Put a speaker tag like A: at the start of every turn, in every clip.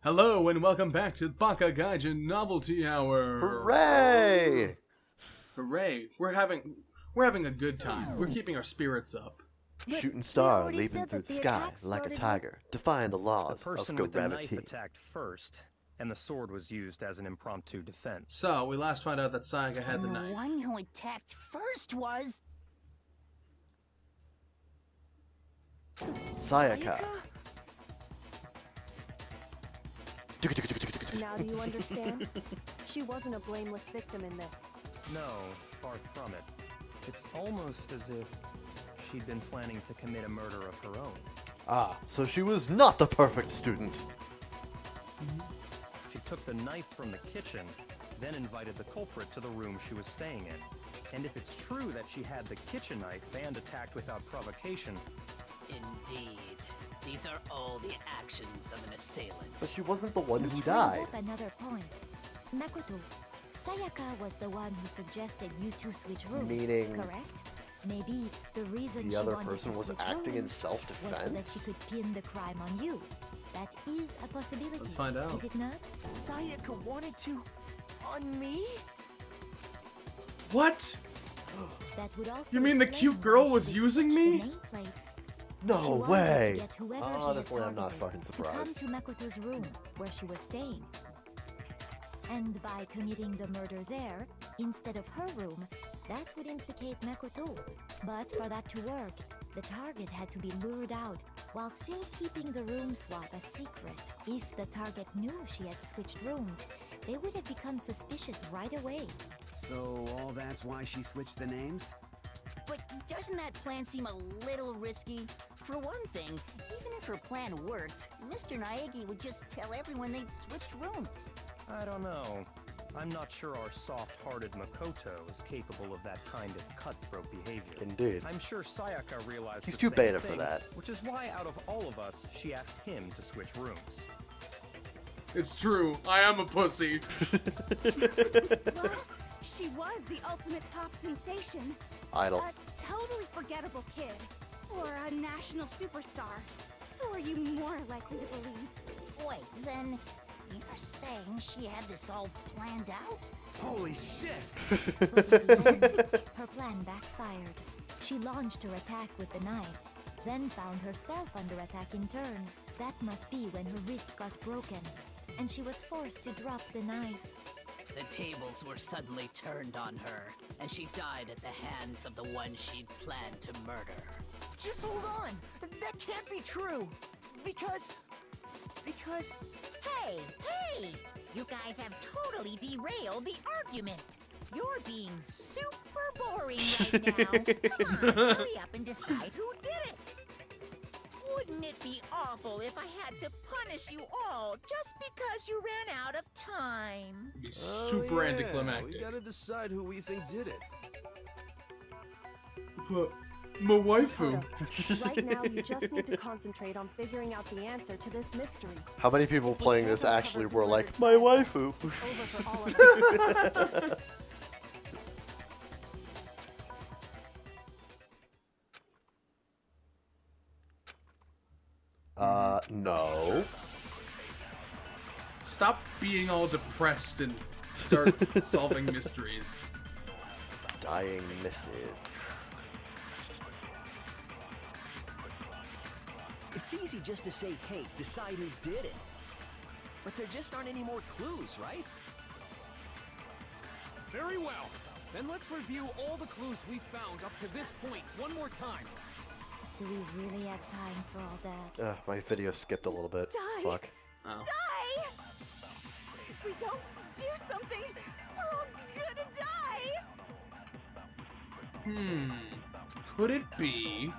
A: Hello and welcome back to Baka Gaijin Novelty Hour.
B: Hooray!
A: Hooray! We're having a good time. We're keeping our spirits up.
B: Shooting star leaping through the sky like a tiger, defying the laws
C: The
B: of
C: person with the knife
B: gravity.
C: attacked first, and the sword was used as an impromptu defense.
A: So we last found out that Sayaka had the knife.
D: The one who attacked first was...
B: Sayaka.
E: Now do you understand? She wasn't a blameless victim in this.
C: No, far from it. It's almost as if she'd been planning to commit a murder of her own.
B: Ah, so she was not the perfect student.
C: She took the knife from the kitchen, then invited the culprit to the room she was staying in. And if it's true that she had the kitchen knife and attacked without provocation...
D: Indeed. These are all the actions of an assailant.
B: But she wasn't the one who
F: Which
B: died.
F: brings up another point. Makoto, Sayaka was the one who suggested you two switch rooms,
B: Meaning
F: correct? Maybe the reason
B: the
F: she
B: other
F: wanted
B: person
F: to
B: was
F: switch
B: acting in
F: rooms
B: self-defense?
F: was so that she could pin the crime on you. That is a possibility.
A: Let's find out.
F: Is it not?
G: Sayaka wanted to... on me?
A: What?
F: That would also
A: You mean the
F: explain
A: cute girl
F: why she
A: was
F: would
A: using
F: switch
A: me?
F: the nameplates. She
B: No
F: wanted to
B: way!
F: get whoever she had
B: Honestly, I'm not
F: targeted
B: fucking
F: to
B: surprised.
F: come to Makoto's room, where she was staying. And by committing the murder there, instead of her room, that would implicate Makoto. But for that to work, the target had to be lured out, while still keeping the room swap a secret. If the target knew she had switched rooms, they would have become suspicious right away.
G: So all that's why she switched the names?
D: But doesn't that plan seem a little risky? For one thing, even if her plan worked, Mr. Naegi would just tell everyone they'd switched rooms.
C: I don't know. I'm not sure our soft-hearted Makoto is capable of that kind of cutthroat behavior.
B: Indeed.
C: I'm sure Sayaka realized
B: He's
C: the
B: too
C: same
B: beta for
C: thing,
B: that.
C: Which is why, out of all of us, she asked him to switch rooms.
A: It's true. I am a pussy.
E: Plus, she was the ultimate pop sensation.
B: Idol.
E: A totally forgettable kid. Or a national superstar. Who are you more likely to believe?
D: Wait, then you're saying she had this all planned out?
G: Holy shit!
F: But in the end, her plan backfired. She launched her attack with the knife, then found herself under attack in turn. That must be when her wrist got broken, and she was forced to drop the knife.
D: The tables were suddenly turned on her, and she died at the hands of the one she'd planned to murder.
G: Just hold on! That can't be true! Because...
D: Hey! You guys have totally derailed the argument. You're being super boring right now. Come on, hurry up and decide who did it. Wouldn't it be awful if I had to punish you all just because you ran out of time?
A: It'd be super anticlimactic.
H: We gotta decide who we think did it.
A: But my waifu.
E: Right now, you just need to concentrate on figuring out the answer to this mystery.
B: How many people playing this actually were like, my waifu?
E: Over for all of us.
B: No.
A: Stop being all depressed and start solving mysteries.
B: Dying missive.
G: it's easy just to say, hey, decide who did it. But there just aren't any more clues, right?
I: Very well. Then let's review all the clues we've found up to this point one more time.
F: Do we really have time for all that?
B: My video skipped a little bit.
E: Die.
B: Fuck.
A: Oh.
E: Die! If we don't do something, we're all gonna die!
A: Could it be?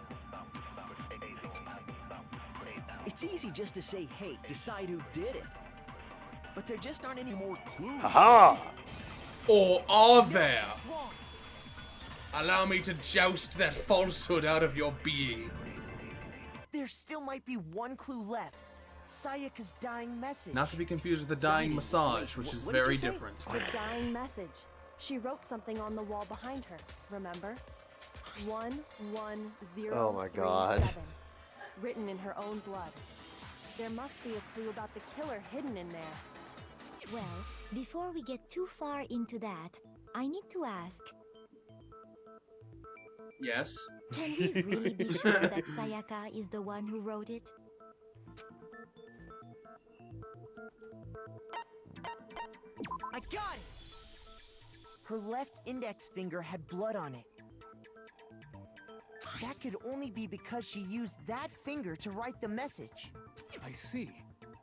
G: It's easy just to say, hey, decide who did it. But there just aren't any more clues.
B: Haha!
A: Or are there? Allow me to joust that falsehood out of your being.
G: There still might be one clue left. Sayaka's dying message.
A: Not to be confused with the dying massage, which is
G: What did
A: very
G: you say?
A: different.
E: The dying message. She wrote something on the wall behind her, remember? 11037.
B: Oh my God.
E: Written in her own blood.
J: There must be a clue about the killer hidden in there.
F: Well, before we get too far into that, I need to ask,
A: Yes.
F: can we really be sure that Sayaka is the one who wrote it?
G: I got it! Her left index finger had blood on it. That could only be because she used that finger to write the message.
I: I see.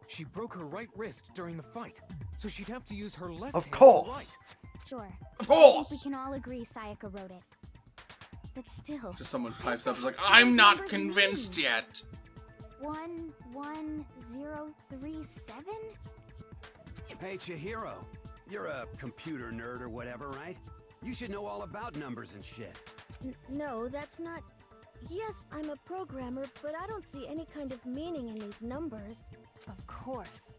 I: She broke her right wrist during the fight, so she'd have to use her left
B: Of
I: hand to
B: course.
I: write.
E: Sure.
A: Of
E: I
A: course!
E: think we can all agree Sayaka wrote it. But still.
A: Just someone pipes up, is like, I'm not convinced yet.
E: 11037?
K: Hey, Chihiro. You're a computer nerd or whatever, right? You should know all about numbers and shit.
J: No, that's not... Yes, I'm a programmer, but I don't see any kind of meaning in these numbers. Of course.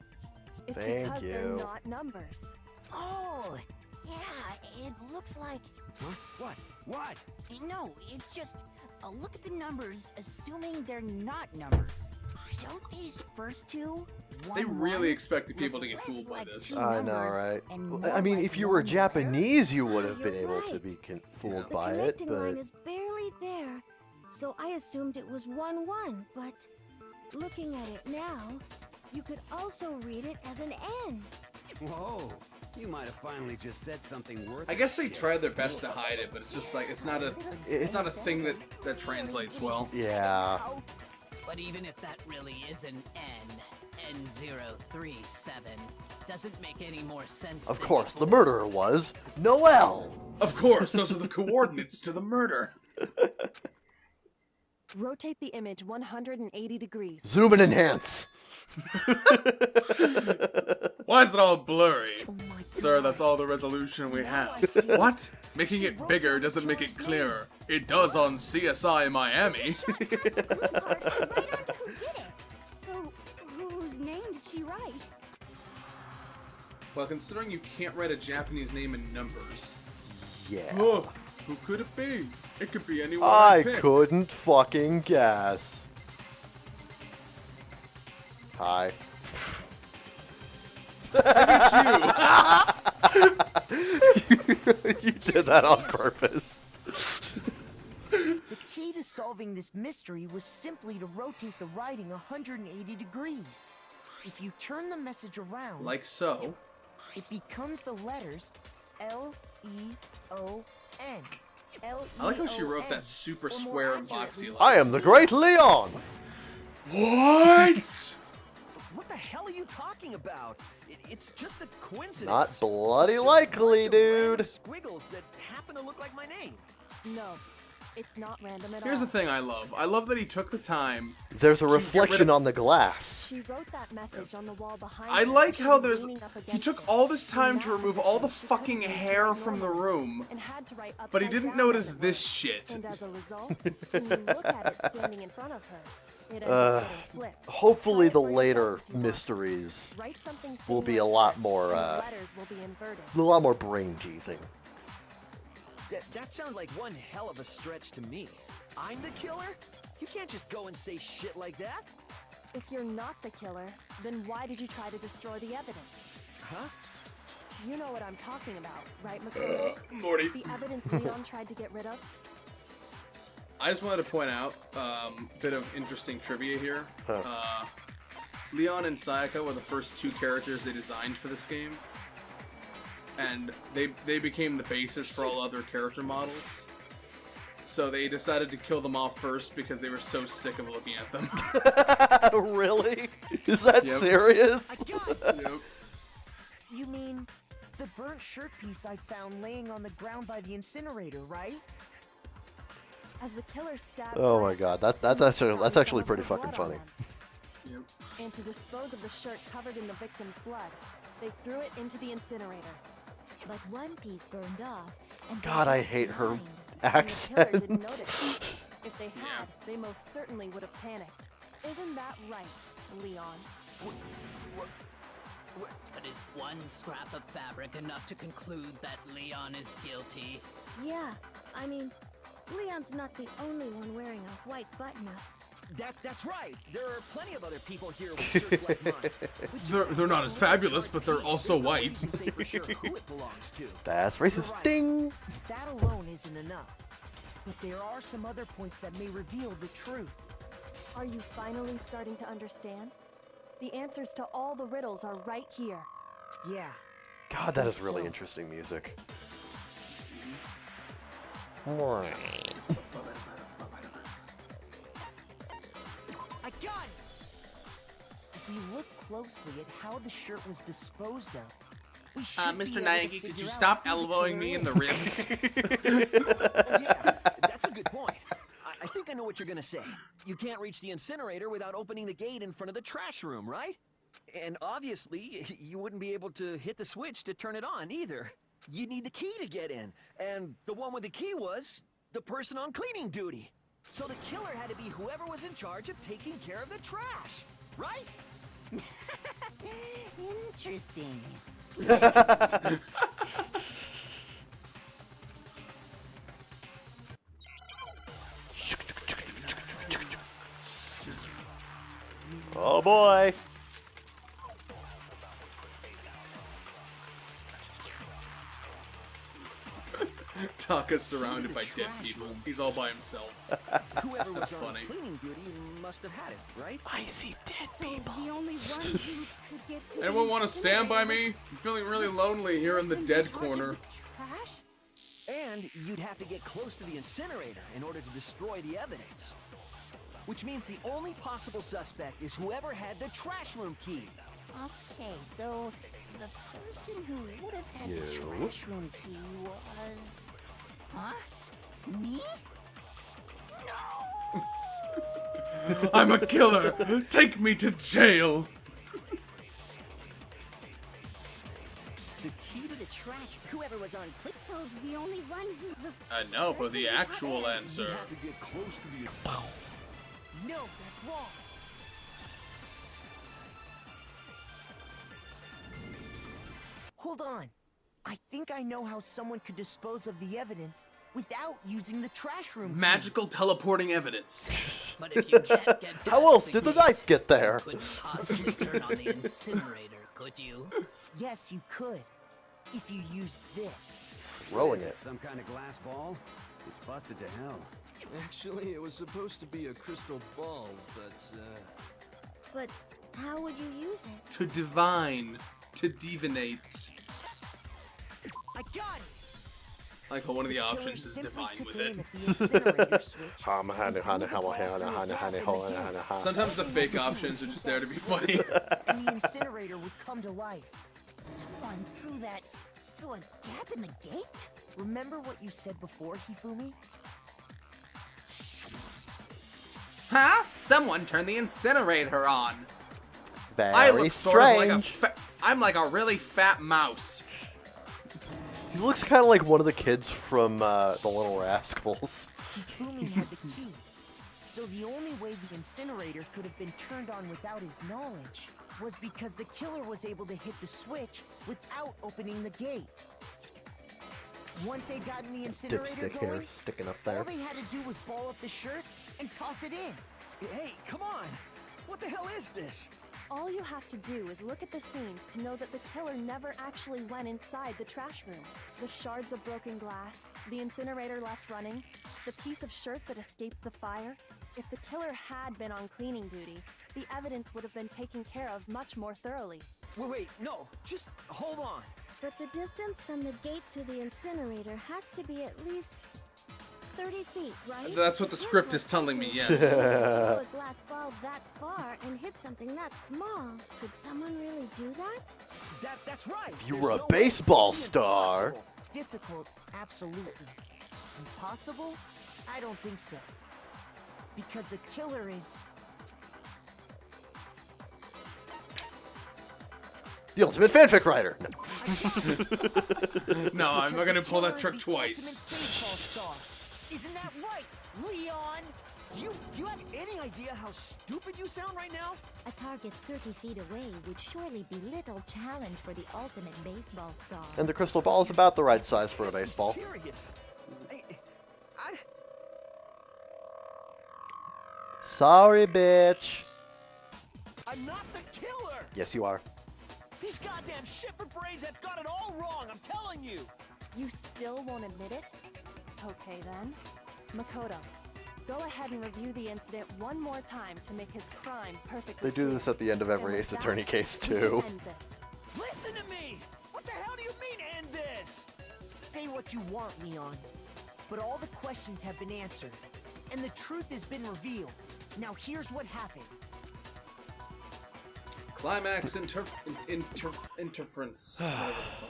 J: It's
B: Thank
J: because they're
B: you.
J: not numbers.
D: Oh, yeah, it looks like...
K: Huh? What? What?
D: No, it's just... look at the numbers, assuming they're not numbers. Don't these first two...
A: They really
D: 1-1,
A: expected people to
D: look
A: get
D: less
A: fooled by
D: like
A: this.
D: two
B: I know,
D: numbers
B: right?
D: and
B: Well,
D: more
B: I mean,
D: like
B: if you were
D: one letter?
B: Japanese, you would have
J: You're
B: been able to
J: right.
B: be fooled
J: The
B: by it,
J: connecting line
B: but
J: is barely there, so I assumed it was 1-1, but looking at it now, you could also read it as an N.
K: Whoa. You might have finally just said something worth
A: I guess they
K: shit.
A: tried their best to hide it, but it's just like, it's not a thing that translates well.
B: yeah.
L: But even if that really is an N037, doesn't make any more sense.
B: Of
L: than
B: course, the
L: before.
B: murderer was Noel.
A: Of course, those are the coordinates to the murder.
J: Rotate the image 180 degrees.
B: Zoom and enhance.
A: Why is it all blurry?
J: Oh my
A: Sir,
J: God.
A: that's all the resolution we
J: Now I
A: have.
J: see.
A: What? Making
J: She
A: it
J: wrote
A: bigger
J: down
A: doesn't
J: the
A: make it
J: killer's
A: clearer. It does on CSI Miami.
E: Right on to who did it.
J: So, whose name did she write?
A: Well, considering you can't write a Japanese name in numbers.
B: Yeah.
A: Oh, who could it be? It could be anyone
B: I
A: pick.
B: couldn't fucking guess. Hi. You did that on purpose.
G: The key to solving this mystery was simply to rotate the writing 180 degrees. If you turn the message around,
A: Like so.
G: it becomes the letters L-E-O-N.
A: I like how she wrote that super square and boxy line.
B: I am the great Leon.
A: What?
G: What the hell are you talking about?
H: It's just a coincidence.
B: Not bloody
H: It's just a bunch
B: likely,
H: of random
B: dude.
H: Squiggles that happen to look like my name.
J: No, it's not random at
A: Here's
J: all.
A: the thing I love. I love that he took the time.
B: There's a
A: to get rid
B: reflection
A: of-
B: on the glass.
J: She wrote that message on the wall behind
A: I
J: her
A: like
J: as she
A: how
J: was
A: there's.
J: leaning up
A: He
J: against
A: took
J: it.
A: all this time
J: And
A: to
J: that
A: remove
J: was
A: all the
J: because she
A: fucking
J: couldn't read
A: hair
J: it
A: from the
J: normally
A: room.
J: and had to write
A: But he
J: upside
A: didn't
J: down
A: notice
J: as it
A: this
J: was.
A: shit.
J: And as a result, when you look at it standing in front of her, it ends up getting flipped.
B: Hopefully
J: Try it
B: the
J: for
B: later
J: yourself if you want.
B: mysteries
J: Write something
B: will be a
J: similar
B: lot
J: to
B: more,
J: that, and the letters will be inverted.
B: a lot more brain teasing.
H: That sounds like one hell of a stretch to me. I'm the killer? You can't just go and say shit like that.
J: If you're not the killer, then why did you try to destroy the evidence?
H: Huh?
J: You know what I'm talking about, right, McCoy?
A: Morty.
J: The evidence Leon tried to get rid of?
A: I just wanted to point out bit of interesting trivia here. Leon and Sayaka were the first two characters they designed for this game, and they became the basis for all other character models. So they decided to kill them off first because they were so sick of looking at them.
B: Really? Is that
A: Yep.
B: serious?
A: Yep.
G: You mean the burnt shirt piece I found laying on the ground by the incinerator, right?
J: As the killer stabbed
B: Oh my
J: Sayaka,
B: god, that's
J: he
B: actually
J: found
B: that's
J: some
B: actually
J: of
B: pretty
J: her
B: fucking
J: blood on
B: funny.
J: them. And to dispose of the shirt covered in the victim's blood, they threw it into the incinerator.
F: But one piece burned off, and
B: God,
F: they
B: I
F: left
B: hate her
F: behind.
J: And the killer didn't
B: accent.
J: notice. If they had, they most certainly would have panicked. Isn't that right, Leon?
L: But is one scrap of fabric enough to conclude that Leon is guilty?
J: Yeah, I mean, Leon's not the only one wearing a white button-up.
H: That's right. There are plenty of other people here with shirts like mine.
A: They're not as fabulous, but they're also white.
H: Say for sure who it belongs to.
B: That's racist.
G: Right.
B: Ding!
G: That alone isn't enough. But there are some other points that may reveal the truth.
M: Are you finally starting to understand? The answers to all the riddles are right here.
G: Yeah.
B: God, that is really interesting music.
G: I got it! If we look closely at how the shirt was disposed of, we should
A: Mr.
G: be able to
A: Naegi, could
G: figure
A: you
G: out
A: stop
G: who the
A: elbowing
G: killer
A: me in
G: is.
A: the ribs?
H: Yeah, that's a good point. I think I know what you're gonna say. You can't reach the incinerator without opening the gate in front of the trash room, right? And obviously, you wouldn't be able to hit the switch to turn it on either. You need the key to get in, and the one with the key was the person on cleaning duty. So the killer had to be whoever was in charge of taking care of the trash, right?
D: Interesting.
B: Oh boy!
A: Taka's surrounded by dead people. He's all by himself.
H: Whoever was
A: That's
H: on
A: funny.
H: cleaning duty must have had it, right?
B: I see dead people.
E: The only one who could get to
A: Anyone
E: the
A: want to stand by
E: incinerator
A: me? I'm feeling really lonely here in the
E: was
A: dead
E: in charge of
A: corner.
E: the trash?
H: And you'd have to get close to the incinerator in order to destroy the evidence. Which means the only possible suspect is whoever had the trash room key.
D: Okay, so the person who would have had the
B: You.
D: trash room key was... Huh? Me? No!
A: I'm a killer! Take me to jail!
D: The key to the trash, whoever was on click.
E: So the only one who...
A: And now for the actual
H: You
A: answer.
H: have to get close to the...
G: No, that's wrong. Hold on. I think I know how someone could dispose of the evidence without using the trash room key.
A: Magical teleporting evidence.
L: But if you can't get
B: How
L: past
B: else
L: the
B: did the
L: gate,
B: knife get there?
L: you couldn't possibly turn on the incinerator, could you?
G: Yes, you could. If you used this.
B: Throwing
K: Is
B: it.
K: Some kind of glass ball? It's busted to hell.
H: Actually, it was supposed to be a crystal ball,
E: But how would you use it?
A: To divine. To divinate.
G: I got it!
A: Like how one of the
G: Killer
A: options is
G: simply
A: divine
G: took
A: with
G: aim
A: it.
G: at the incinerator switch.
A: Sometimes the fake options are just there to be funny.
G: And the incinerator would come to life.
D: Someone threw a gap in the gate?
G: Remember what you said before, Hifumi?
A: Huh? Someone turned the incinerator on.
B: Very
A: I look sort of like a
B: strange.
A: I'm like a really fat mouse.
B: He looks kind of like one of the kids from The Little Rascals.
G: Hifumi had the key. So the only way the incinerator could have been turned on without his knowledge was because the killer was able to hit the switch without opening the gate. Once they'd gotten the incinerator
B: Dipstick
G: going,
B: hair sticking up
G: all
B: there.
G: they had to do was ball up the shirt and toss it in.
H: Hey, come on! What the hell is this?
M: All you have to do is look at the scene to know that the killer never actually went inside the trash room. The shards of broken glass, the incinerator left running, the piece of shirt that escaped the fire. If the killer had been on cleaning duty, the evidence would have been taken care of much more thoroughly.
H: Wait, no, just hold on.
E: But the distance from the gate to the incinerator has to be at least 30 feet, right?
A: That's what the script is telling me, yes.
E: Throw a glass ball that far and hit something that small. Could someone really do that?
H: That's right.
B: If you
H: There's
B: were a
H: no way
B: baseball
H: it could be
B: star.
H: impossible.
G: Difficult, absolutely. Impossible? I don't think so. Because the killer is...
B: The ultimate fanfic writer. No.
A: No, I'm not gonna pull that
G: The
A: trick
G: killer
A: twice.
G: is the ultimate baseball star. Isn't that right, Leon?
H: Do you have any idea how stupid you sound right now?
F: A target 30 feet away would surely be little challenge for the ultimate baseball star.
B: And the crystal ball is about the right size for a baseball.
H: Curious.
B: Sorry, bitch.
H: I'm not the killer!
B: Yes, you are.
H: These goddamn shipper brains have got it all wrong, I'm telling you!
M: You still won't admit it? Okay then. Makoto, go ahead and review the incident one more time to make his crime perfectly
B: They do this at the end of every
M: And
B: Ace
M: with
B: Attorney
M: that,
B: case,
M: we can
B: too.
M: end this.
H: Listen to me! What the hell do you mean end this?
G: Say what you want, Leon. But all the questions have been answered. And the truth has been revealed. Now here's what happened.
A: Climax interference. Whatever the fuck.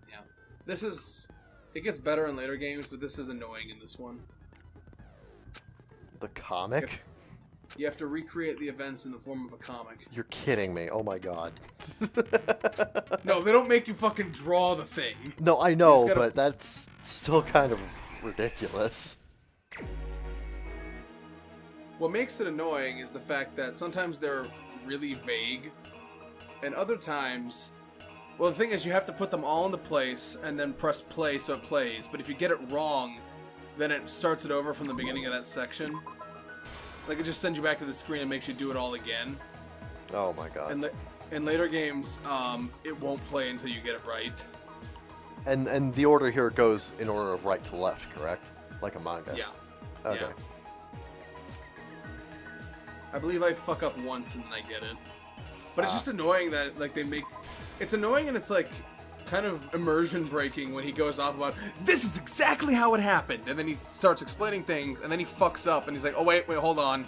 A: Yeah. This is... It gets better in later games, but this is annoying in this one.
B: The comic?
A: You have to recreate the events in the form of a comic.
B: You're kidding me. Oh my god.
A: No, they don't make you fucking draw the thing.
B: No, I know, but that's still kind of ridiculous.
A: What makes it annoying is the fact that sometimes they're really vague, and other times... Well, the thing is, you have to put them all into place and then press play so it plays, but if you get it wrong, then it starts it over from the beginning of that section. Like, it just sends you back to the screen and makes you do it all again.
B: Oh my god.
A: And in later games, it won't play until you get it right.
B: And the order here goes in order of right to left, correct? Like a manga.
A: Yeah.
B: Okay.
A: Yeah. I believe I fuck up once and then I get it. But it's just annoying that, like, they make... It's annoying and it's, like, kind of immersion breaking when he goes off about, this is exactly how it happened! And then he starts explaining things, and then he fucks up, and he's like, oh, wait, hold on.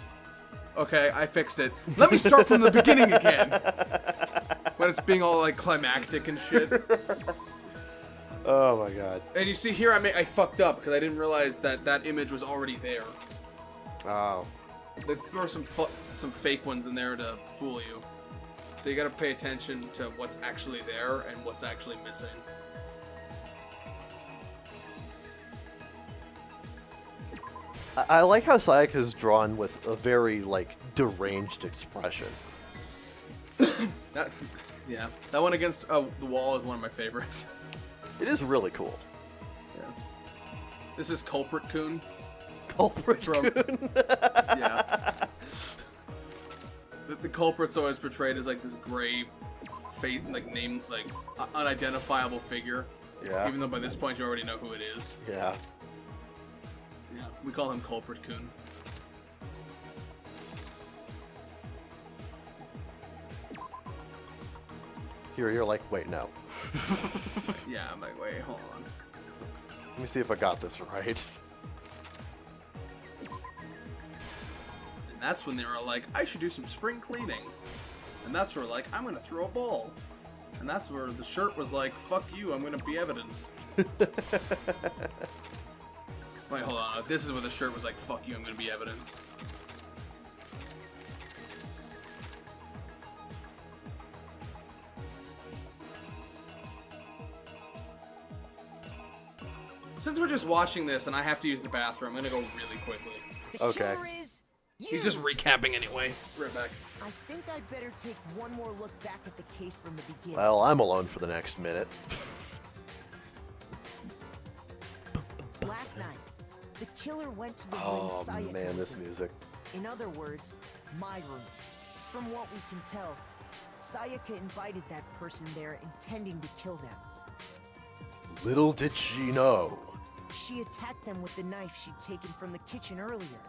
A: Okay, I fixed it. Let me start from the beginning again! When it's being all, like, climactic and shit.
B: Oh my god.
A: And you see here, I fucked up, because I didn't realize that that image was already there.
B: Oh.
A: They throw some fake ones in there to fool you. So you gotta pay attention to what's actually there and what's actually missing.
B: I like how Sayaka's drawn with a very, like, deranged expression.
A: That one against the wall is one of my favorites.
B: It is really cool.
A: Yeah. This is Culprit Kun.
B: Culprit Kun?
A: Yeah. The culprit's always portrayed as, like, this gray, unidentifiable figure.
B: Yeah.
A: Even though by this point you already know who it is.
B: Yeah.
A: Yeah, we call him Culprit Kun.
B: You're like, wait, no.
A: Yeah, I'm like, wait, hold on.
B: Let me see if I got this right.
A: And that's when they were like, I should do some spring cleaning. And that's where, like, I'm gonna throw a ball. And that's where the shirt was like, fuck you, I'm gonna be evidence. Wait, hold on. This is where the shirt was like, fuck you, I'm gonna be evidence. Since we're just watching this and I have to use the bathroom, I'm gonna go really quickly.
B: Okay.
A: He's just recapping anyway. Right back.
G: I think I'd better take one more look back at the case from the beginning.
B: Well, I'm alone for the next minute.
G: Last night, the killer went to the room
B: Oh
G: Sayaka
B: man,
G: was
B: this
G: in.
B: music.
G: In other words, my room. From what we can tell, Sayaka invited that person there intending to kill them.
B: Little did she know.
G: She attacked them with the knife she'd taken from the kitchen earlier.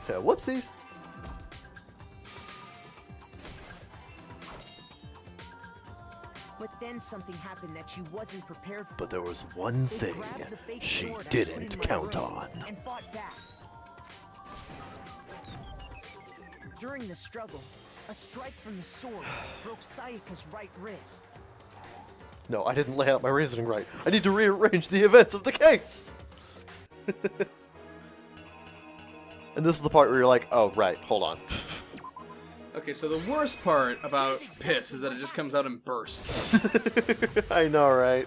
B: Yeah, whoopsies.
G: But then something happened that she wasn't prepared for.
B: But there was one
G: They
B: thing
G: grabbed the fake
B: she
G: sword I put
B: didn't
G: in my
B: count
G: room
B: on.
G: And fought back. During the struggle, a strike from the sword broke Sayaka's right wrist.
B: No, I didn't lay out my reasoning right. I need to rearrange the events of the case. And this is the part where you're like, oh, right, hold on.
A: Okay, so the worst part about piss is that it just comes out in bursts.
B: I know, right?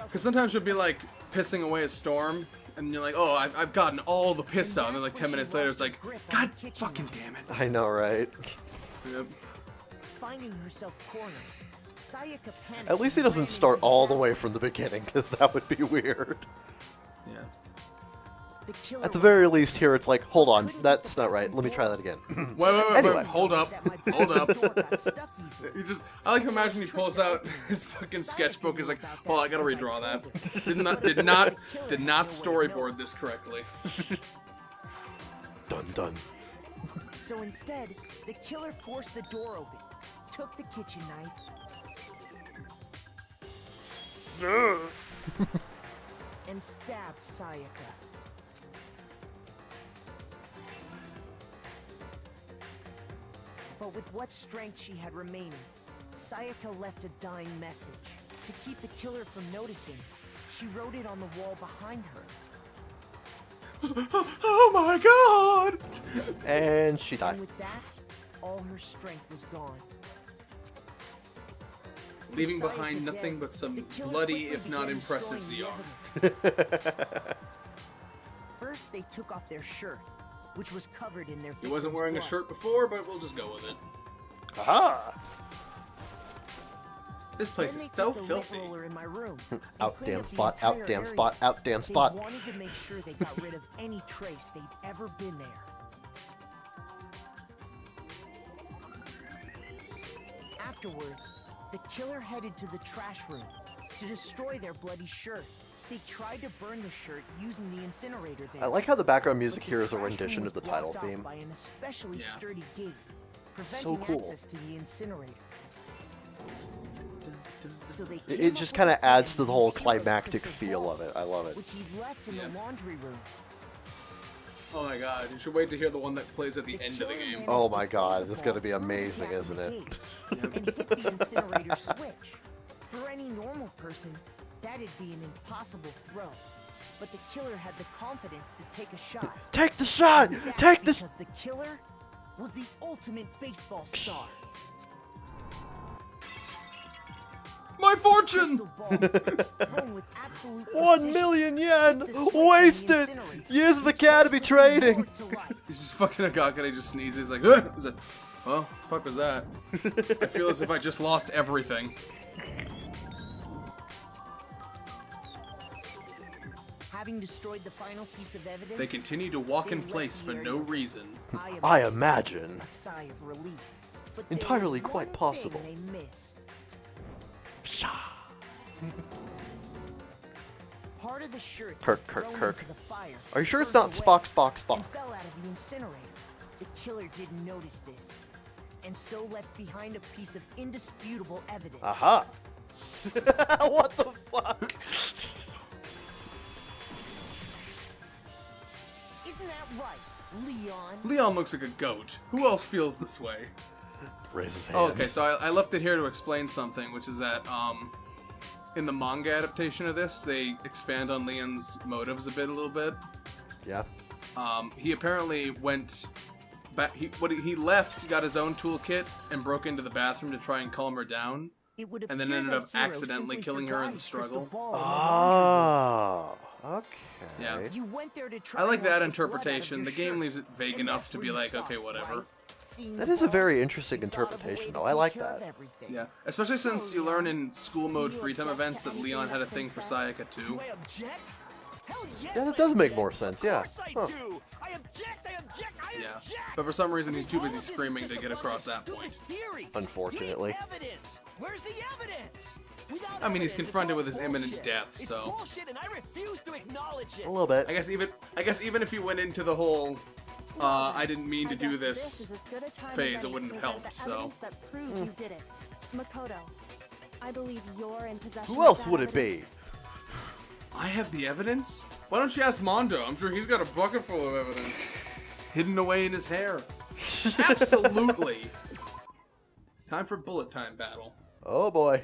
A: Because sometimes you'll be like pissing away a storm, and you're like, oh, I've gotten all the piss out, and then like 10 minutes later, it's like, God fucking damn it.
B: I know, right?
A: Yep.
G: Finding herself cornered, Sayaka panicked.
B: At least he doesn't start all the way from the beginning, because that would be weird.
A: Yeah.
G: The killer
B: At the very least here, it's like, hold on, that's not right. Let me try that again.
A: Wait, hold up.
G: stuck easily.
A: You just, I like to imagine he pulls out his fucking sketchbook. He's like, oh, I gotta redraw that. Did not storyboard this correctly.
B: Dun dun.
G: So instead, the killer forced the door open, took the kitchen knife, and stabbed Sayaka. But with what strength she had remaining, Sayaka left a dying message. To keep the killer from noticing, she wrote it on the wall behind her.
A: Oh my god!
B: And she died.
G: And with that, all her strength was gone.
A: Leaving
G: Sayaka
A: behind nothing
G: dead,
A: but some
G: the killer
A: bloody,
G: quickly
A: if not
G: began
A: impressive
G: destroying
A: ZR.
G: the evidence. First, they took off their shirt, which was covered in their
A: He wasn't
G: victim's
A: wearing a
G: blood.
A: shirt before, but we'll just go with it.
B: Aha!
A: This place
G: Then
A: is
G: they
A: so
G: took the lint
A: filthy.
G: roller in my room and
B: Out
G: cleaned
B: damn
G: up the
B: spot,
G: entire
B: out damn
G: area.
B: spot, out damn spot.
G: They wanted to make sure they got rid of any trace they'd ever been there. Afterwards, the killer headed to the trash room to destroy their bloody shirt. They tried to burn the shirt using the incinerator there.
B: I like how the background music
G: But the
B: here is a
G: trash room
B: rendition
G: was
B: of the title
G: blocked off
B: theme.
G: by an especially
A: Yeah.
G: sturdy gate,
B: So
G: preventing
B: cool.
G: access to the incinerator. So they
B: It
G: came
B: just
G: up
B: kind
G: with
B: of
G: a plan
B: adds to the
G: use
B: whole
G: Hero's
B: climactic
G: crystal
B: feel
G: ball,
B: of it. I love it.
G: which he left in
A: Yeah.
G: the laundry room.
A: Oh my god, you should wait to hear the one that plays at the end of the game.
B: Oh my god, this is gonna be amazing, isn't it?
G: And hit the incinerator switch. For any normal person, that'd be an impossible throw. But the killer had the confidence to take a shot.
B: Take the shot!
G: And that's
B: Take the
G: because the killer was the ultimate baseball star.
A: My fortune!
G: Crystal ball, thrown with absolute
B: 1
G: precision,
B: million yen!
G: hit the switch
B: Wasted!
G: in the incinerator,
B: Years of
G: which
B: academy
G: sent the
B: training!
G: board to life.
A: He's just fucking a gawk and he just sneezes. He's like, ugh! He's like, well, what the fuck was that? I feel as if I just lost everything.
G: Having destroyed the final piece of evidence,
A: They continue to walk in
G: they
A: place
G: left
A: for
G: the
A: no
G: area.
A: reason.
B: I imagine.
G: A sigh of relief. But there
B: Entirely
G: was
B: quite
G: one
B: possible.
G: thing they missed. Part of the shirt
B: Kirk.
G: thrown into the fire
B: Are you sure it's
G: burned
B: not
G: away
B: Spock, Spock, Spock?
G: and fell out of the incinerator. The killer didn't notice this, and so left behind a piece of indisputable evidence.
B: Aha! What the fuck?
G: Isn't that right, Leon?
A: Leon looks like a goat. Who else feels this way?
B: Raise his hand.
A: Oh, okay, so I left it here to explain something, which is that, in the manga adaptation of this, they expand on Leon's motives a little bit.
B: Yeah.
A: He apparently went back. He left, got his own toolkit, and broke into the bathroom to try and calm her down,
G: It would
A: and then
G: appear
A: ended
G: that
A: up
G: Hero
A: accidentally
G: simply
A: killing her in
G: forgot
A: the
G: his crystal
A: struggle.
G: ball in the laundry
B: Oh, okay.
A: Yeah.
G: room. You went there to try
A: I like
G: and wash
A: that
G: the blood out of
A: interpretation.
G: your
A: The game
G: shirt,
A: leaves it vague
G: and
A: enough
G: that's
A: to
G: where
A: be
G: you
A: like,
G: saw
A: okay,
G: it,
A: whatever.
G: right? Seeing
B: That
G: the
B: is a
G: ball,
B: very interesting
G: you thought of a way
B: interpretation,
G: to
B: though. I
G: take
B: like
G: care of
B: that.
G: everything.
A: Yeah, especially since you learn in school mode free time events that Leon had a thing for Sayaka too.
H: Do I object? Hell yes,
B: Yeah, that
H: I
B: does make
H: object.
B: more sense,
H: Of
B: yeah.
H: course I
B: Huh.
H: do. I object, I object, I
A: Yeah,
H: object.
A: but for some reason he's too
H: All
A: busy
H: of this is
A: screaming
H: just
A: to
H: a
A: get
H: bunch
A: across
H: of
A: that
H: stupid
A: point.
H: theories.
B: Unfortunately.
H: We need evidence. Where's the evidence? Without
A: I mean, he's
H: evidence, it's
A: confronted
H: all
A: with his imminent
H: bullshit.
A: death,
H: It's
A: so-
H: bullshit, and I refuse to acknowledge it.
B: A little bit.
A: I guess even if he went into the whole, I didn't mean to
M: I
A: do
M: guess
A: this
M: is as good a time as
A: phase,
M: any
A: it wouldn't
M: to
A: have
M: present
A: helped.
M: the
A: So
M: evidence that proves you did it. Makoto, I believe you're in possession
B: Who
M: of
B: else
M: that
B: would it
M: evidence.
B: be?
A: I have the evidence. Why don't you ask Mondo? I'm sure he's got a bucket full of evidence hidden away in his hair. Absolutely. Time for bullet time battle.
B: Oh boy.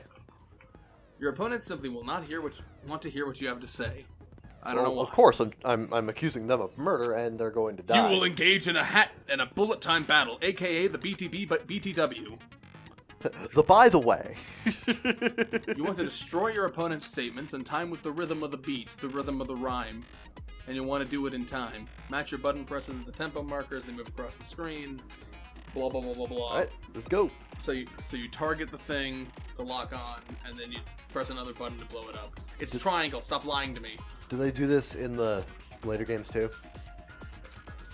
A: Your opponent simply will not want to hear what you have to say. I don't know
B: Well,
A: why.
B: of course, I'm accusing them of murder, and they're going to die.
A: You will engage in a bullet time battle, aka the BTB but BTW.
B: By the way.
A: You want to destroy your opponent's statements and time with the rhythm of the beat, the rhythm of the rhyme, and you want to do it in time. Match your button presses with the tempo markers, they move across the screen. Blah blah blah blah blah.
B: Alright, let's go.
A: So you target the thing to lock on, and then you press another button to blow it up. It's triangle. Stop lying to me.
B: Do they do this in the later games too?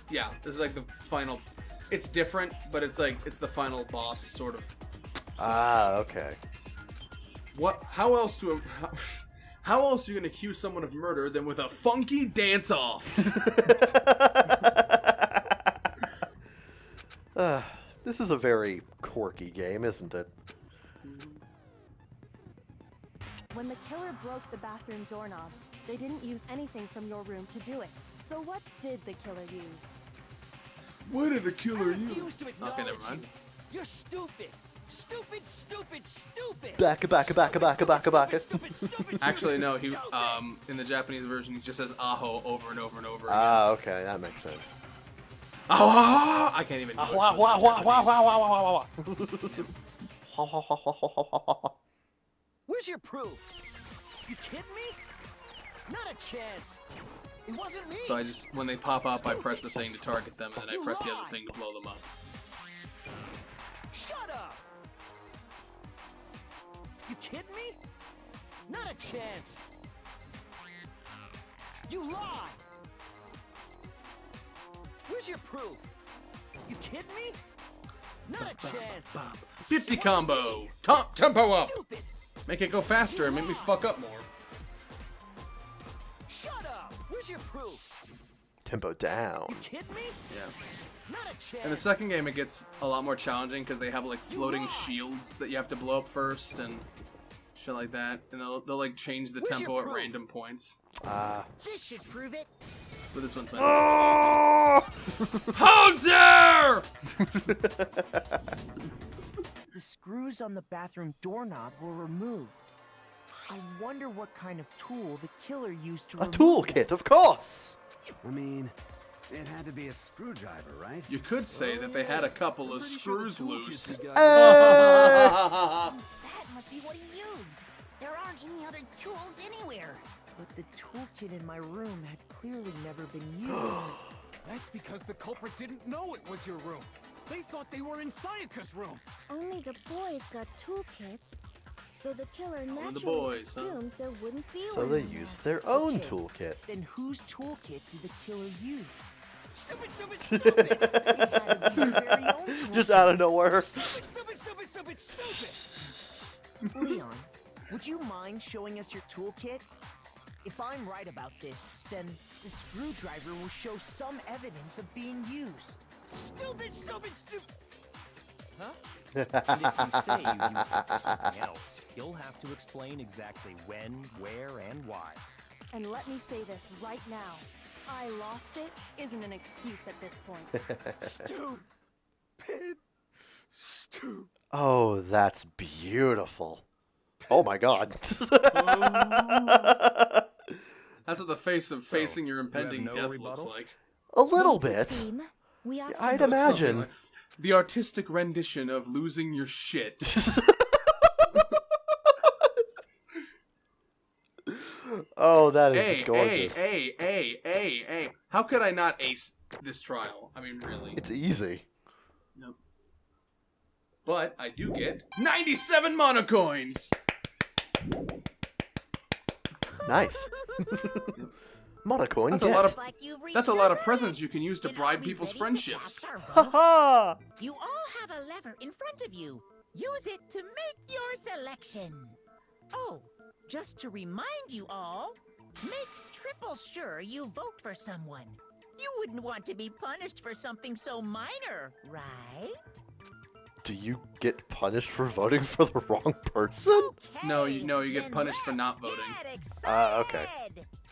A: Yeah, this is like the final. It's different, but it's like it's the final boss sort of.
B: Ah, okay.
A: What? How else are you gonna accuse someone of murder than with a funky dance-off?
B: This is a very quirky game, isn't it?
M: When the killer broke the bathroom doorknob, they didn't use anything from your room to do it. So what did the killer use?
A: What did the killer use?
H: Refuse to acknowledge
A: Okay, never mind.
H: you. You're stupid. Stupid, stupid, stupid.
B: Baka.
A: Actually, no. He in the Japanese version, he just says "aho" over and over and over again.
B: Ah, okay, that makes sense.
A: Ah, I can't even. Do
H: Where's your proof? You kidding me? Not a chance. It wasn't me.
A: So I just, when they pop up, I press the thing to target them, and then I press the other thing to blow them up.
H: Shut up! You kidding me? Not a chance. You lied. Where's your proof? You kidding me? Not a chance.
A: 50 combo. Tempo up. Make it go faster and make me fuck up more.
H: Shut up. Where's your proof?
B: Tempo down.
H: You kidding me?
A: Yeah.
H: Not a chance.
A: In the second game, it gets a lot more challenging because they have like floating shields that you have to blow up first and shit like that, and they'll like change the tempo at random points.
D: This should prove it.
A: But this one's How dare!
G: The screws on the bathroom doorknob were removed. I wonder what kind of tool the killer used to
B: A
G: remove
B: toolkit, of course!
K: I mean, it had to be a screwdriver, right?
A: You could say that they had a couple of screws loose.
D: That must be what he used. There aren't any other tools anywhere.
G: But the toolkit in my room had clearly never been used.
I: That's because the culprit didn't know it was your room. They thought they were in Sayaka's room.
J: Only the boys got toolkits, so the killer
A: the
J: naturally
A: boys, huh?
J: assumed there wouldn't be
B: So
J: one.
B: they used their own toolkit.
G: Then whose toolkit did the killer use?
H: Stupid, stupid, stupid.
G: It had to be their very own toolkit.
B: Just out of nowhere.
H: Stupid, stupid, stupid, stupid.
G: Leon, would you mind showing us your toolkit? If I'm right about this, then the screwdriver will show some evidence of being used.
H: Stupid, stupid, stupid.
C: Huh? And if you say you used it for something else, you'll have to explain exactly when, where, and why.
M: And let me say this right now. I lost it isn't an excuse at this point.
H: Stupid.
B: Oh, that's beautiful. Oh my god.
A: That's what the face of facing your
C: you
A: impending
C: have no
A: death
C: rebuttal?
A: looks like.
B: A little bit.
F: Team, we are
B: I'd
A: Something
B: imagine.
A: like- the artistic rendition of losing your shit.
B: Oh, that is
A: Hey,
B: gorgeous.
A: hey. How could I not ace this trial? I mean, really.
B: It's easy.
A: Nope. But I do get 97 monocoins!
B: Nice. Monocoin
A: That's
B: get.
A: a lot of
D: Like you've reached
A: That's a
D: your
A: lot of
D: verdict.
A: presents you can use to
D: Then
A: bribe
D: are we
A: people's
D: ready to
A: friendships.
D: cast our votes?
B: Ha
D: You all have a lever in front of you. Use it to make your selection. Oh, just to remind you all, make triple sure you vote for someone. You wouldn't want to be punished for something so minor, right?
B: Do you get punished for voting for the wrong person?
A: No, you get
D: then
A: punished for not
D: let's
A: voting.
D: get excited.
B: Okay.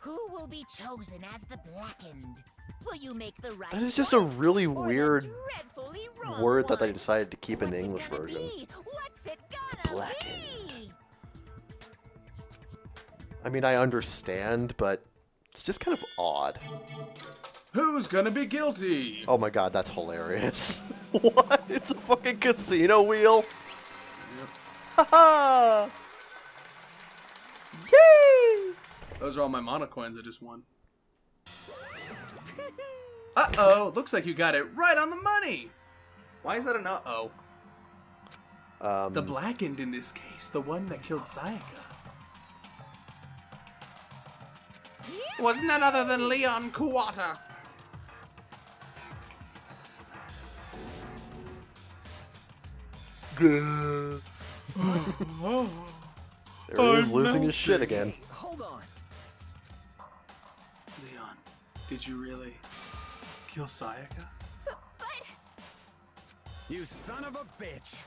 D: Who will be chosen as the blackened? Will you make the right
B: That is just a
D: choice
B: really
D: or the
B: weird
D: dreadfully wrong
B: word that they
D: one?
B: decided to keep in the
D: What's it
B: English
D: gonna
B: version.
D: be? What's it gonna
B: Blackened.
D: be?
B: I mean, I understand, but it's just kind of odd.
A: Who's gonna be guilty?
B: Oh my god, that's hilarious. What? It's a fucking casino wheel? Haha! Yay!
A: Those are all my monocoins I just won. Uh-oh, looks like you got it right on the money. Why is that an uh-oh? The blackened in this case, the one that killed Sayaka.
D: Yeah!
A: was none other than Leon Kuwata.
B: There he is losing his shit again.
H: Hold on.
A: Leon, did you really kill Sayaka?
K: You son of a bitch!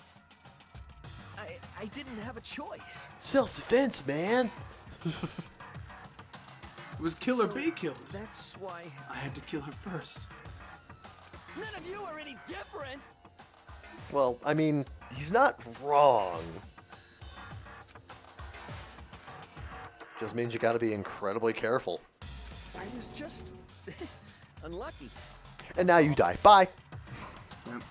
H: I didn't have a choice.
B: Self-defense, man.
A: It was kill or be killed.
H: That's why
A: I had to kill her first.
H: none of you are any different.
B: Well, I mean, he's not wrong. Just means you gotta be incredibly careful.
H: I was just unlucky.
B: And now you die. Bye.
A: Yep.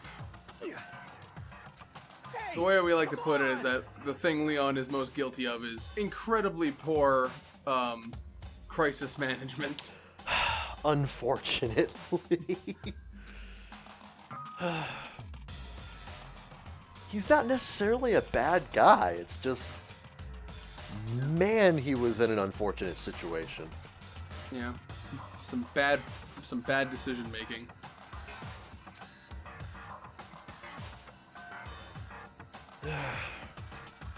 A: The way we like to put it is that the thing Leon is most guilty of is incredibly poor crisis management.
B: Unfortunately. He's not necessarily a bad guy. It's just, man, he was in an unfortunate situation.
A: Yeah, some bad decision making.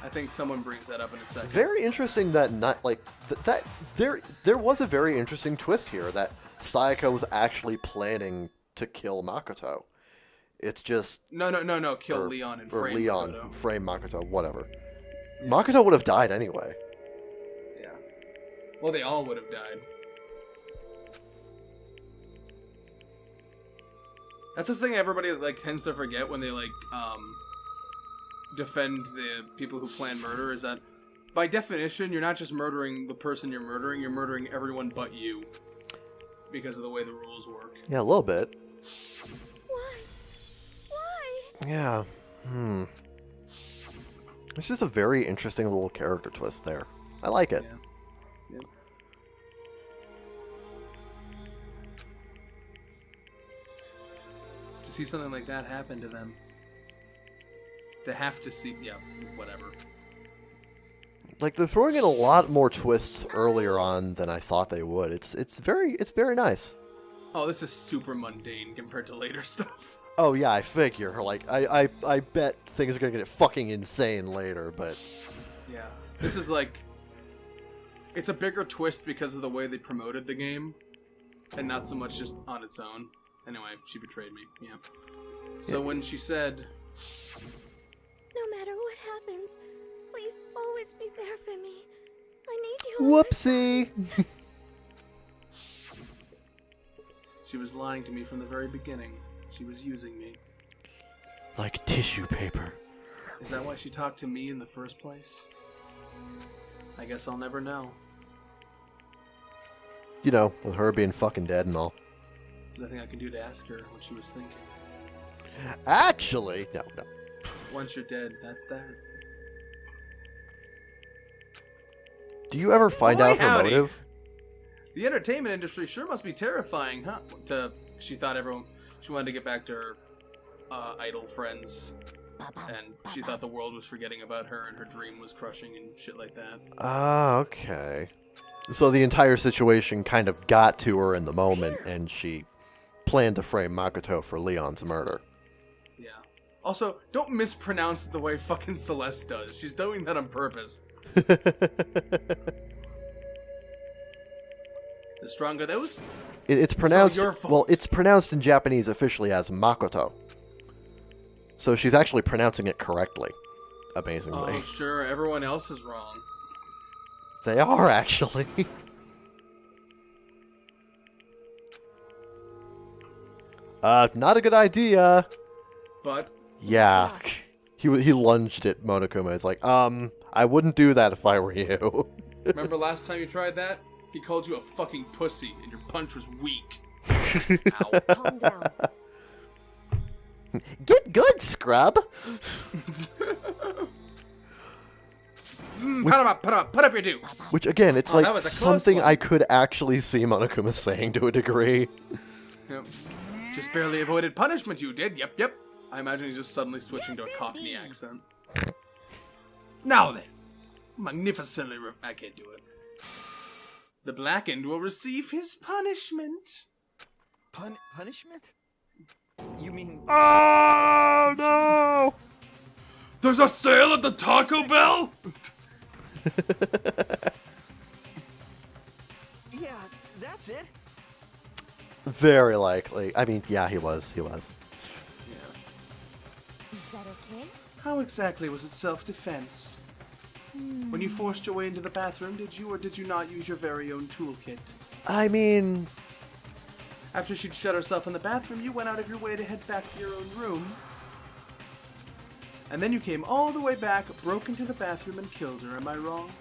A: I think someone brings that up in a second.
B: Very interesting that not like that there was a very interesting twist here that Sayaka was actually planning to kill Makoto. It's just
A: no. Kill Leon and frame
B: Leon,
A: Makoto.
B: frame Makoto, whatever. Yeah. Makoto would have died anyway.
A: Yeah. Well, they all would have died. That's this thing everybody like tends to forget when they like defend the people who plan murder, is that by definition you're not just murdering the person you're murdering everyone but you, because of the way the rules work.
B: Yeah, a little bit.
J: Why?
B: Yeah. It's just a very interesting little character twist there. I like it.
A: Yeah. Yep. To see something like that happen to them. To have to see, yeah, whatever.
B: Like, they're throwing in a lot more twists earlier on than I thought they would. It's very nice.
A: Oh, this is super mundane compared to later stuff.
B: Oh yeah, I figure. Like, I bet things are gonna get fucking insane later, but
A: yeah, this is like, it's a bigger twist because of the way they promoted the game, and not so much just on its own. Anyway, she betrayed me. Yeah. So when she said,
J: No matter what happens, please always be there for me. I need you.
B: whoopsie.
A: she was lying to me from the very beginning. She was using me.
B: Like tissue paper.
A: Is that why she talked to me in the first place? I guess I'll never know.
B: You know, with her being fucking dead and all.
A: Nothing I can do to ask her what she was thinking.
B: Actually, no.
A: Once you're dead, that's that.
B: Do you ever find out her motive?
A: The entertainment industry sure must be terrifying, huh? She thought she wanted to get back to her idol friends, and she thought the world was forgetting about her, and her dream was crushing and shit like that.
B: Ah, okay. So the entire situation kind of got to her in the moment, and she planned to frame Makoto for Leon's murder.
A: Yeah. Also, don't mispronounce it the way fucking Celeste does. She's doing that on purpose. The stronger those...
B: It's pronounced...
A: So your fault.
B: Well, it's pronounced in Japanese officially as Makoto. So she's actually pronouncing it correctly. Amazingly.
A: Oh, sure. Everyone else is wrong.
B: They are, actually. Not a good idea.
A: But...
B: Yeah. He lunged at Monokuma. It's like, I wouldn't do that if I were you.
A: Remember last time you tried that? He called you a fucking pussy, and your punch was weak. Ow.
M: Calm down.
B: Get good, scrub!
A: Put up your dukes!
B: Which, again, it's
A: that
B: like
A: was a close
B: something
A: one.
B: I could actually see Monokuma saying to a degree.
A: Yep. Just barely avoided punishment, you did. Yep. I imagine he's just suddenly switching to a Cockney accent. Now then. Magnificently... I can't do it. The blackened will receive his punishment.
H: Punishment? You mean...
B: Oh, no!
I: There's a sale at the Taco Bell?
H: Yeah, that's it.
B: Very likely. I mean, yeah, he was.
F: Is that okay?
A: How exactly was it self-defense? When you forced your way into the bathroom, did you or did you not use your very own toolkit?
B: I mean...
A: After she'd shut herself in the bathroom, you went out of your way to head back to your own room. And then you came all the way back, broke into the bathroom, and killed her. Am I wrong?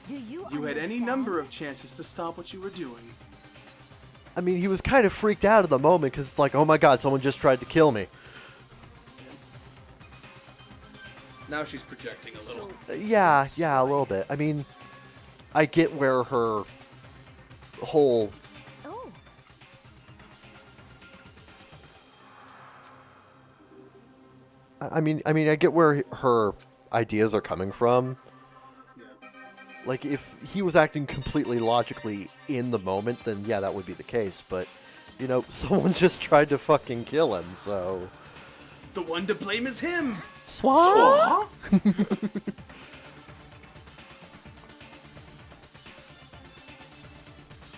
F: Do you
A: You had any
F: understand?
A: number of chances to stop what you were doing.
B: I mean, he was kind of freaked out at the moment because it's like, oh my god, someone just tried to kill me.
A: Now she's projecting a little.
B: Yeah, a little bit. I mean, I get where her whole...
F: Oh,
B: I mean, I get where her ideas are coming from. Like, if he was acting completely logically in the moment, then yeah, that would be the case. But, you know, someone just tried to fucking kill him, so...
A: The one to blame is him!
B: Swah?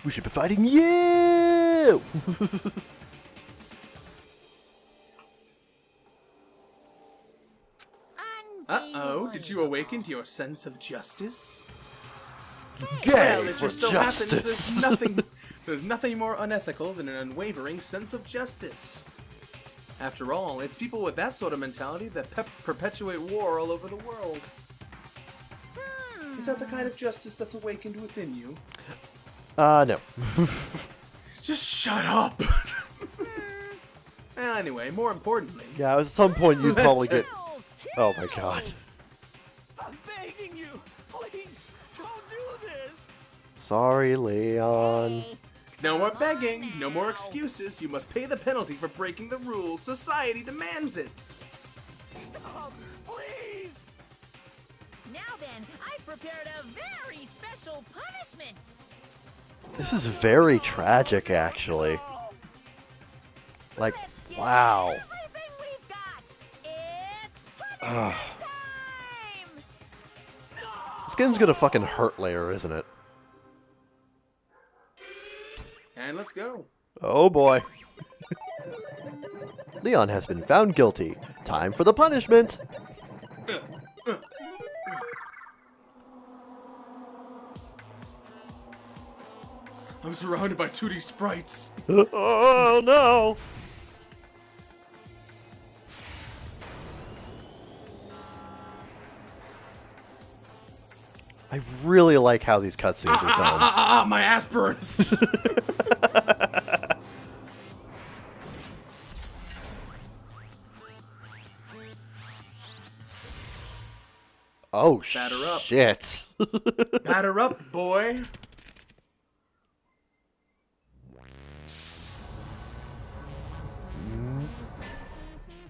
B: We should be fighting you!
A: Uh-oh, did you awaken to your sense of justice?
B: Gay
A: Well, it
B: for
A: just so
B: justice.
A: happens there's nothing more unethical than an unwavering sense of justice. After all, it's people with that sort of mentality that perpetuate war all over the world. Is that the kind of justice that's awakened within you?
B: No.
A: Just shut up! Anyway, more importantly...
B: Yeah, at some point you'd probably get...
H: Kills!
B: Oh my god.
H: I'm begging you, please, don't do this.
B: Sorry, Leon.
A: No more begging, no more excuses. You must pay the penalty for breaking the rules. Society demands it.
H: Stop, please.
D: Now then, I've prepared a very special punishment.
B: This is very tragic, actually. Like, wow.
D: Everything we've got. It's punishment time.
B: This game's gonna fucking hurt later, isn't it?
A: And let's go.
B: Oh boy. Leon has been found guilty. Time for the punishment.
A: I'm surrounded by 2D sprites.
B: Oh no. I really like how these cutscenes are done.
A: My ass burns.
B: Oh
A: Batter up.
B: shit.
A: Batter up, boy.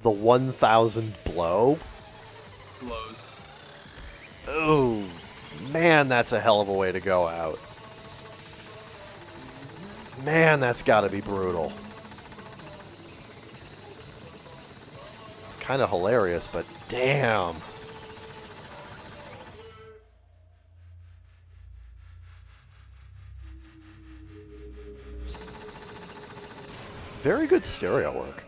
B: The 1000 blow.
A: Blows.
B: Oh, man, that's a hell of a way to go out. Man, that's gotta be brutal. It's kind of hilarious, but damn. Very good stereo work.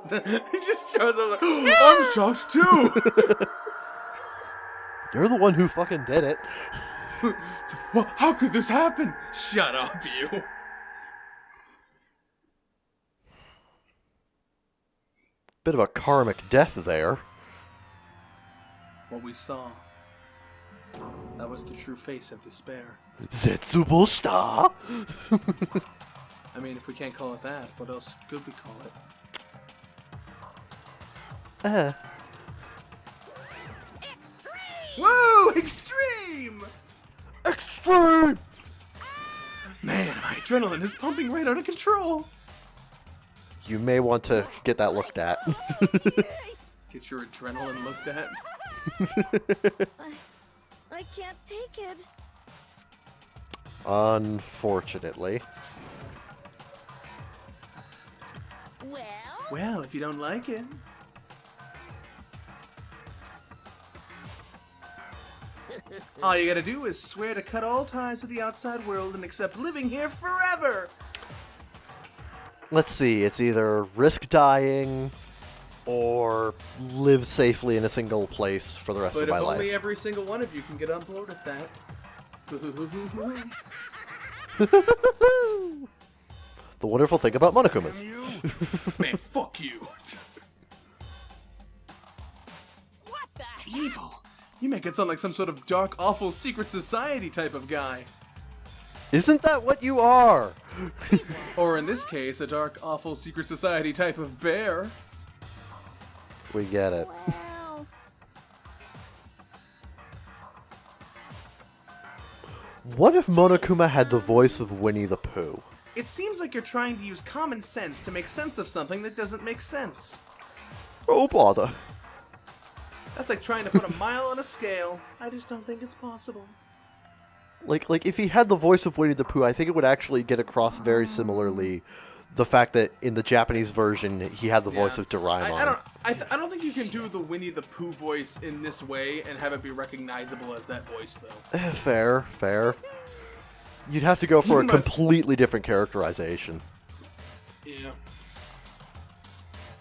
A: He just shows up like, I'm shocked too!
B: You're the one who fucking did it.
A: Well, how could this happen? Shut up, you.
B: Bit of a karmic death there.
A: What we saw. That was the true face of despair.
B: Zetsuboshita!
A: I mean, if we can't call it that, what else could we call it? Woo! Extreme!
B: Extreme!
A: Man, my adrenaline is pumping right out of control.
B: you may want to get that looked at.
A: Get your adrenaline looked at.
J: I can't take it.
B: Unfortunately.
A: Well, if you don't like it. All you gotta do is swear to cut all ties to the outside world and accept living here forever.
B: Let's see, it's either risk dying or live safely in a single place for the rest
A: But
B: of
A: if
B: my life.
A: only every single one of you can get on board with that.
B: The wonderful thing about Monokumas.
A: Man, fuck you.
L: What the
A: Evil. You make it sound like some sort of dark, awful secret society type of guy.
B: Isn't that what you are?
A: Or in this case, a dark, awful secret society type of bear.
B: We get it.
J: Well,
B: What if Monokuma had the voice of Winnie the Pooh?
A: It seems like you're trying to use common sense to make sense of something that doesn't make sense.
B: Oh, bother.
A: That's like trying to put a mile on a scale. I just don't think it's possible.
B: Like if he had the voice of Winnie the Pooh, I think it would actually get across very similarly the fact that in the Japanese version he had the voice of Doraemon.
A: I don't think you can do the Winnie the Pooh voice in this way and have it be recognizable as that voice, though.
B: Fair, fair. You'd have to go for a completely different characterization.
A: Yeah.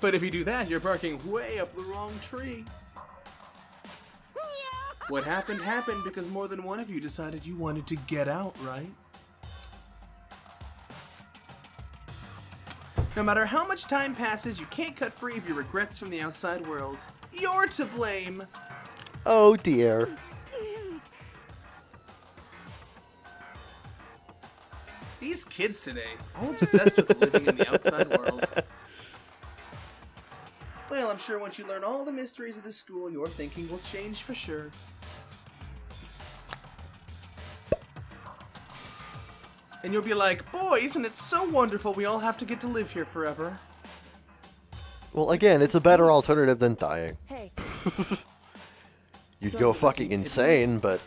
A: But if you do that, you're barking way up the wrong tree. What happened happened because more than one of you decided you wanted to get out, right? No matter how much time passes, you can't cut free of your regrets from the outside world. You're to blame!
B: Oh dear.
A: These kids today, all obsessed with living in the outside world. Well, I'm sure once you learn all the mysteries of the school, your thinking will change for sure. And you'll be like, boy, isn't it so wonderful we all have to get to live here forever.
B: Well, again, it's a better alternative than dying.
M: Hey.
B: You'd go fucking insane, but...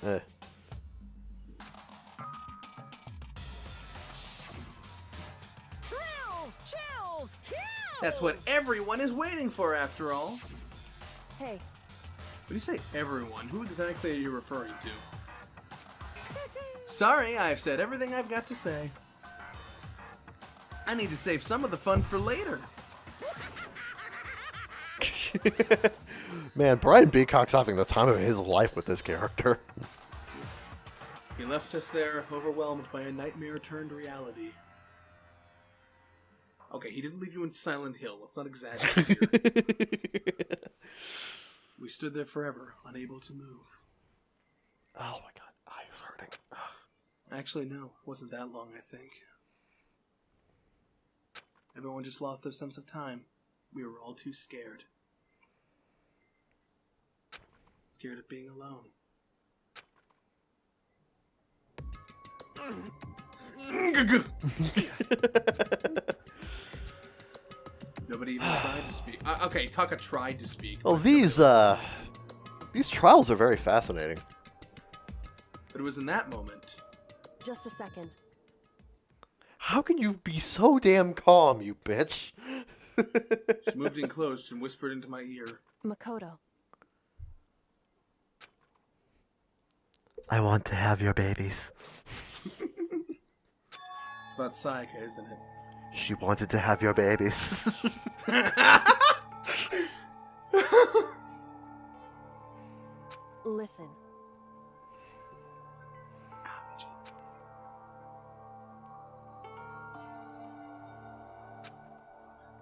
D: Thrills, chills, kills!
A: That's what everyone is waiting for, after all.
M: Hey.
A: When you say everyone, who exactly are you referring to? Sorry, I've said everything I've got to say. I need to save some of the fun for later.
B: Man, Brian Beacock's having the time of his life with this character.
A: He left us there, overwhelmed by a nightmare turned reality. Okay, he didn't leave you in Silent Hill. Let's not exaggerate here. We stood there forever, unable to move.
B: Oh my god, I was hurting.
A: Actually, no. It wasn't that long, I think. Everyone just lost their sense of time. We were all too scared. Scared of being alone. Nobody even tried to speak. Okay, Taka tried to speak.
B: Well, these trials are very fascinating.
A: But it was in that moment.
M: Just a second.
B: How can you be so damn calm, you bitch?
A: She moved in close and whispered into my ear.
M: Makoto.
B: I want to have your babies.
A: It's about Sayaka, isn't it?
B: She wanted to have your babies.
M: Listen.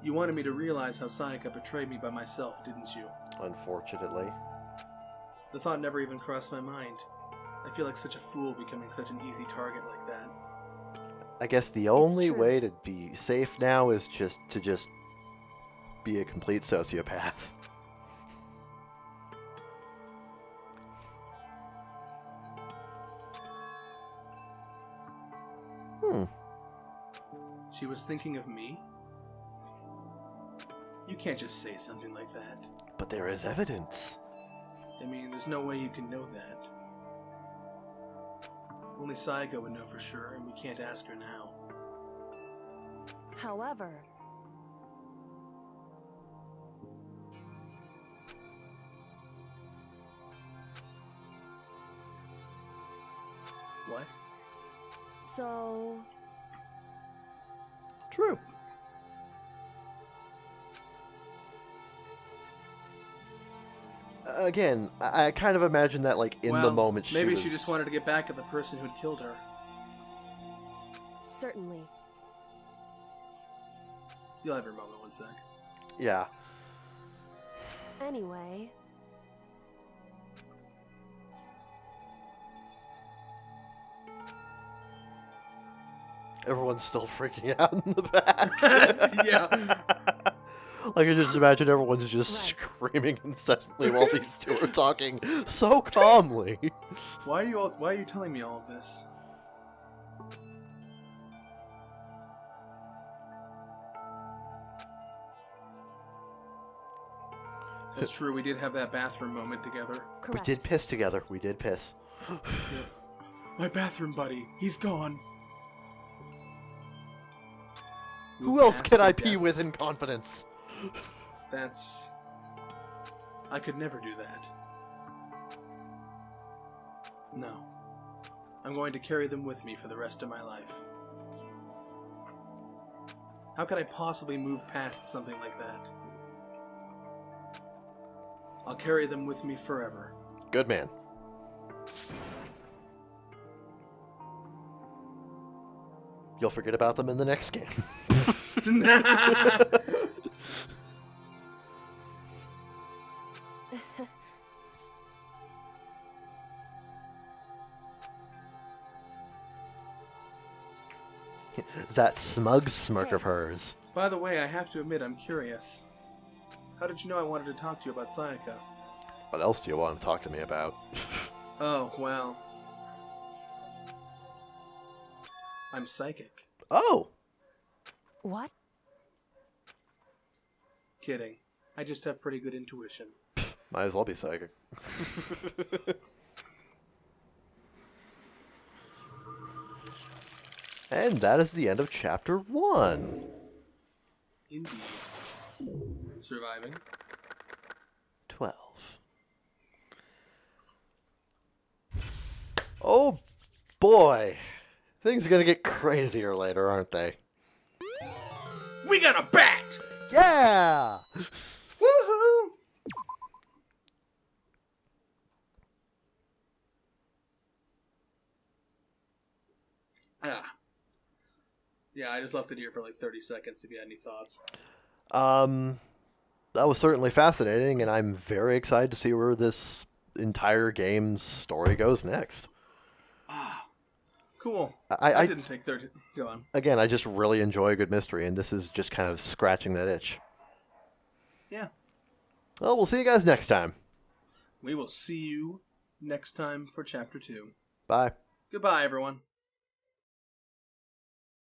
A: You wanted me to realize how Sayaka betrayed me by myself, didn't you?
B: Unfortunately.
A: The thought never even crossed my mind. I feel like such a fool becoming such an easy target like that.
B: I guess the only way to be safe now is just be a complete sociopath.
A: She was thinking of me? You can't just say something like that.
B: But there is evidence.
A: I mean, there's no way you can know that. Only Sayaka would know for sure, and we can't ask her now.
M: However,
A: What?
M: so
B: True. Again, I kind of imagine that, like, in the moment she
A: maybe
B: was...
A: she just wanted to get back at the person who'd killed her.
M: certainly.
A: You'll have your moment, one sec.
B: Yeah.
M: Anyway,
B: Everyone's still freaking out in the back.
A: Yeah.
B: Like, I just imagine everyone's just screaming incessantly while these two are talking so calmly.
A: Why are you telling me all of this? That's true, we did have that bathroom moment together.
B: We did piss together. We did piss.
A: Yep. My bathroom buddy, he's gone.
B: Who
A: Move
B: else
A: past
B: can
A: the
B: I pee
A: deaths.
B: with in confidence?
A: That's... I could never do that. No. I'm going to carry them with me for the rest of my life. How could I possibly move past something like that? I'll carry them with me forever.
B: Good man. You'll forget about them in the next game. That smug smirk of hers.
A: By the way, I have to admit, I'm curious. How did you know I wanted to talk to you about Sayaka?
B: What else do you want to talk to me about?
A: Oh, well. I'm psychic.
B: Oh!
M: what?
A: Kidding. I just have pretty good intuition.
B: Might as well be psychic. And that is the end of Chapter 1.
A: Indeed. Surviving.
B: 12. Oh boy. Things are gonna get crazier later, aren't they?
A: We got a bat!
B: Yeah!
A: Woohoo! Ah. Yeah, I just left it here for like 30 seconds if you had any thoughts.
B: That was certainly fascinating, and I'm very excited to see where this entire game's story goes next.
A: Ah. Cool.
B: I
A: didn't take 30. Go on.
B: Again, I just really enjoy a good mystery, and this is just kind of scratching that itch.
A: Yeah.
B: Well, we'll see you guys next time.
A: We will see you next time for Chapter 2.
B: Bye.
A: Goodbye, everyone.